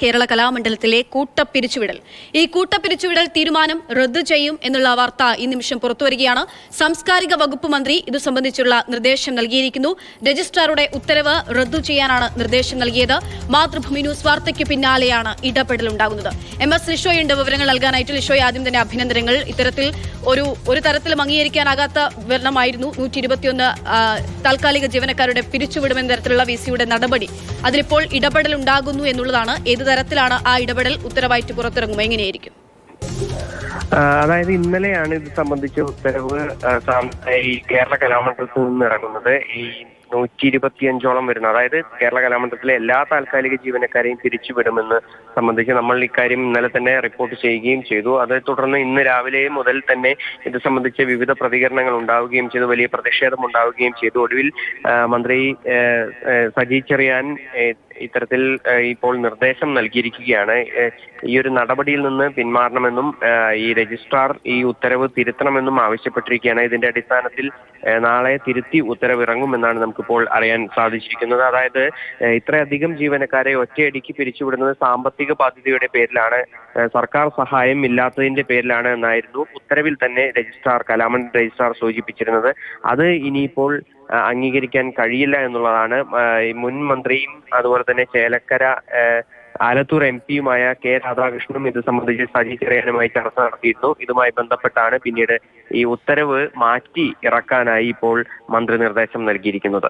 കേരള കലാമണ്ഡലത്തിലെ കൂട്ടപ്പിരിച്ചുവിടൽ. ഈ കൂട്ടപ്പിരിച്ചുവിടൽ തീരുമാനം റദ്ദു ചെയ്യും എന്നുള്ള വാർത്ത ഈ നിമിഷം പുറത്തുവരികയാണ്. സാംസ്കാരിക വകുപ്പ് മന്ത്രി ഇതു സംബന്ധിച്ചുള്ള നിർദ്ദേശം നൽകിയിരിക്കുന്നു. രജിസ്ട്രാറുടെ ഉത്തരവ് റദ്ദു ചെയ്യാനാണ് നിർദ്ദേശം നൽകിയത്. മാതൃഭൂമി ന്യൂസ് വാർത്തയ്ക്ക് പിന്നാലെയാണ് ഇടപെടലുണ്ടാകുന്നത്. MS ലിഷോയുണ്ട് വിവരങ്ങൾ നൽകാനായിട്ട്. ലിഷോയെ, ആദ്യം തന്നെ അഭിനന്ദനങ്ങൾ. ഇത്തരത്തിൽ ഒരു തരത്തിലും അംഗീകരിക്കാനാകാത്ത വിവരണമായിരുന്നു 121 താൽക്കാലിക ജീവനക്കാരുടെ പിരിച്ചുവിടുമെന്ന തരത്തിലുള്ള VC-യുടെ നടപടി. അതിലിപ്പോൾ ഇടപെടലുണ്ടാകുന്നു എന്നുള്ളതാണ്. ഏത് തരത്തിലാണ് ആ ഇടപെടൽ ഉത്തരവായിട്ട് പുറത്തിറങ്ങും? എങ്ങനെയായിരിക്കും? അതായത് ഇന്നലെയാണ് ഇത് സംബന്ധിച്ച ഉത്തരവ് ഈ കേരള കലാമണ്ഡലത്തിൽ നിന്ന് ഇറങ്ങുന്നത്. ഈ 125ഓളം വരുന്ന, അതായത് കേരള കലാമണ്ഡലത്തിലെ എല്ലാ താൽക്കാലിക ജീവനക്കാരെയും പിരിച്ചുവിടുമെന്ന് സംബന്ധിച്ച് നമ്മൾ ഇക്കാര്യം ഇന്നലെ തന്നെ റിപ്പോർട്ട് ചെയ്യുകയും ചെയ്തു. അതേ തുടർന്ന് ഇന്ന് രാവിലെ മുതൽ തന്നെ ഇത് സംബന്ധിച്ച് വിവിധ പ്രതികരണങ്ങൾ ഉണ്ടാവുകയും ചെയ്തു, വലിയ പ്രതിഷേധം ഉണ്ടാവുകയും ചെയ്തു. ഒടുവിൽ മന്ത്രി സജി ചെറിയാൻ ഇത്തരത്തിൽ ഇപ്പോൾ നിർദ്ദേശം നൽകിയിരിക്കുകയാണ്. ഈ ഒരു നടപടിയിൽ നിന്ന് പിന്മാറണമെന്നും ഈ രജിസ്ട്രാർ ഈ ഉത്തരവ് തിരുത്തണമെന്നും ആവശ്യപ്പെട്ടിരിക്കുകയാണ്. ഇതിന്റെ അടിസ്ഥാനത്തിൽ നാളെ തിരുത്തി ഉത്തരവ് ഇറങ്ങുമെന്നാണ് നമുക്കിപ്പോൾ അറിയാൻ സാധിച്ചിരിക്കുന്നത്. അതായത് ഇത്രയധികം ജീവനക്കാരെ ഒറ്റയടിക്ക് പിരിച്ചുവിടുന്നത് സാമ്പത്തിക ബാധ്യതയുടെ പേരിലാണ്, സർക്കാർ സഹായം ഇല്ലാത്തതിന്റെ പേരിലാണ് എന്നായിരുന്നു ഉത്തരവിൽ തന്നെ കലാമണ്ഡലം രജിസ്ട്രാർ സൂചിപ്പിച്ചിരുന്നത്. അത് ഇനിയിപ്പോൾ അംഗീകരിക്കാൻ കഴിയില്ല എന്നുള്ളതാണ്. മുൻ മന്ത്രിയും അതുപോലെ തന്നെ ചേലക്കര ആലത്തൂർ MP-യുമായ K. രാധാകൃഷ്ണനും ഇത് സംബന്ധിച്ച് സജി ചെറിയാനുമായി ചർച്ച നടത്തിയിരുന്നു. ഇതുമായി ബന്ധപ്പെട്ടാണ് പിന്നീട് ഈ ഉത്തരവ് മാറ്റി ഇറക്കാനായി ഇപ്പോൾ മന്ത്രി നിർദ്ദേശം നൽകിയിരിക്കുന്നത്.